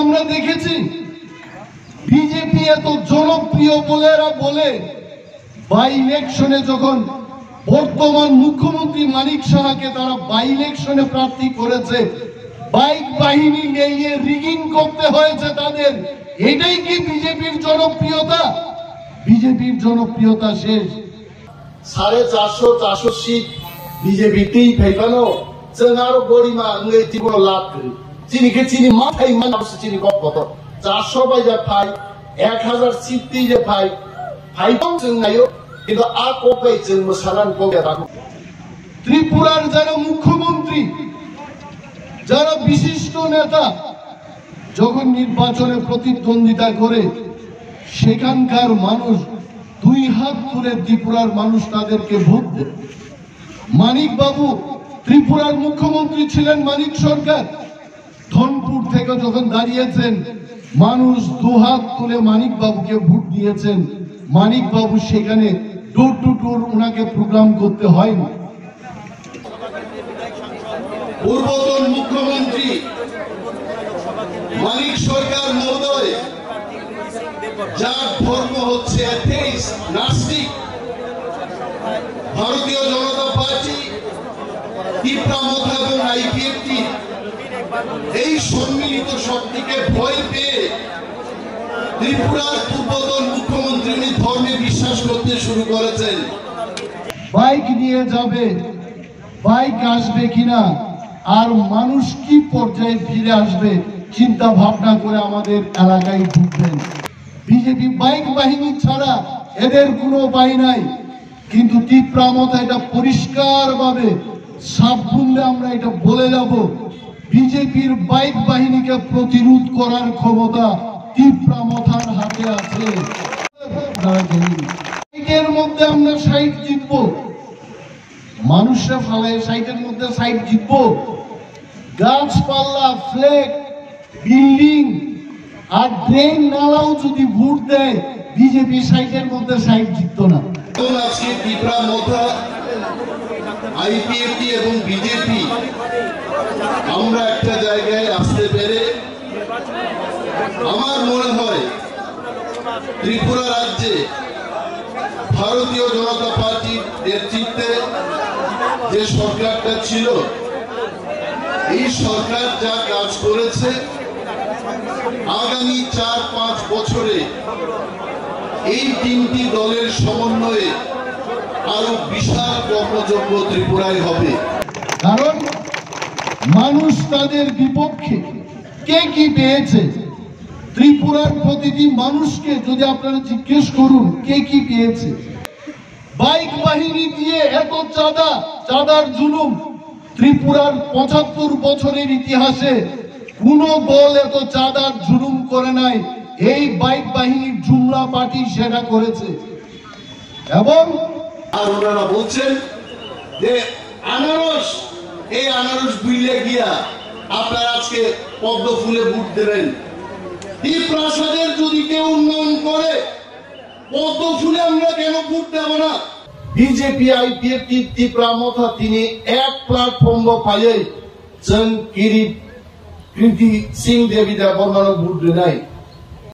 আমরা দেখেছি বিজেপি এত জনপ্রিয় বলে এরা বলে বাই ইলেকশনে যখন বর্তমান মুখ্যমন্ত্রী মানিক সাহাকে তারা বাই ইলেকশনে প্রার্থী করেছে, বাইক বাহিনী নিয়ে রিগিং করতে হয়েছে তাদের। এটাই কি বিজেপির জনপ্রিয়তা? বিজেপির জনপ্রিয়তা শেষ। 450 সিট বিজেপিতেই ফেলানো जोंहारो गरिमा ओइ तिबो लाभ चिनिके चिनि माथाय मानसि चिनि कत 400 बायजा फाइ 1000 सिटि जे फाइ फाइदों जों नायो কিন্তু আ কোপাই जों मोसानान कोया राखो। ত্রিপুরার যারা মুখ্যমন্ত্রী, যারা বিশিষ্ট নেতা যখন নির্বাচনে প্রতিদ্বন্দ্বিতা করে সেখানকার মানুষ দুই হাত তুলে ত্রিপুরার মানুষ তাদেরকে ভোট দেয়। মানিক বাবু ত্রিপুরার মুখ্যমন্ত্রী ছিলেন, মানিক সরকার ধনপুর থেকে যখন দাঁড়িয়েছেন মানুষ দুহাত তুলে মানিক বাবুকে ভোট দিয়েছেন। মানিক বাবু সেখানে ডোর টু ডোর ওনাকে প্রোগ্রাম করতে হয়নি। পূর্বতন মুখ্যমন্ত্রী মানিক সরকার মহোদয় যার ধর্ম হচ্ছে অ্যাথেইস্ট, নাস্তিক, ভারতীয় জনতা পার্টি, ত্রিপুরা মথা এবং আইপিএফটি এই সম্মিলিত শক্তিকে ভয় পেয়ে ত্রিপুরার পূর্বতন মুখ্যমন্ত্রী উনি ধর্মে বিশ্বাস করতে শুরু করেছেন। বাইক নিয়ে যাবে, বাইক আসবে কিনা আর মানুষ কি পর্যায়ে ফিরে আসবে চিন্তা ভাবনা করে আমাদের এলাকায় ঢুকবেন। বিজেপি বাইক বাহিনী ছাড়া এদের কোনো উপায় নাই। কিন্তু ত্রিপুরা মথা এটা পরিষ্কার ভাবে সাপ বললে আমরা এটা বলে যাব, বিজেপির বাইক বাহিনীকে প্রতিরোধ করার ক্ষমতা ত্রিপুরা মথার হাতে আছে। সাইটের মধ্যে আমরা সাইট জিতবো, মানুষরা ফালায় সাইটের মধ্যে সাইট জিতবো। গাছপালা, ফ্ল্যাগ, বিল্ডিং আর ড্রেন নালাও যদি ভোট দেয় বিজেপি সাইটের মধ্যে সাইট জিততো না। আজকে ত্রিপুরা মথা, আইপিএফটি এবং বিজেপি আমরা একটা জায়গায় আসতে পেরে আমার মনে হয় ত্রিপুরা রাজ্যে ভারতীয় জনতা পার্টির নেতৃত্বে যে সরকারটা ছিল এই সরকার যা কাজ করেছে আগামী 4-5 বছরে এই তিনটি দলের সমন্বয়ে আরো বিশাল কর্মযজ্ঞ ত্রিপুরায় হবে। কারণ মানুষ তাদের বিপক্ষে কে কি পেয়েছে, ত্রিপুরার প্রতিটি মানুষকে যদি আপনারা জিজ্ঞেস করুন কে কি পেয়েছে। বাইক বাহিনী দিয়ে এত চাঁদার জুলুম ত্রিপুরার 75 বছরের ইতিহাসে কোন দল এত চাঁদার জুলুম করে নাই। এই বাইক বাহিনীর জুমলা পার্টি সেটা করেছে। এবং আর ওনারা বলছেন যে আনারস, এই আনারস বুইলে গিয়া আপনারা আজকে পদ্ম ফুলে ভোট দেবেন। এই প্রাসাদের যদি কেউ উন্নয়ন করে পদ্ম ফুলে আমরা কেন ভোট দেব না? বিজেপি আইপিএফটি ত্রিপুরা মথা তিনি এক প্ল্যাটফর্ম পাইয়ে जों कृति सिंह देवी दा बर्मानो भोट देनाय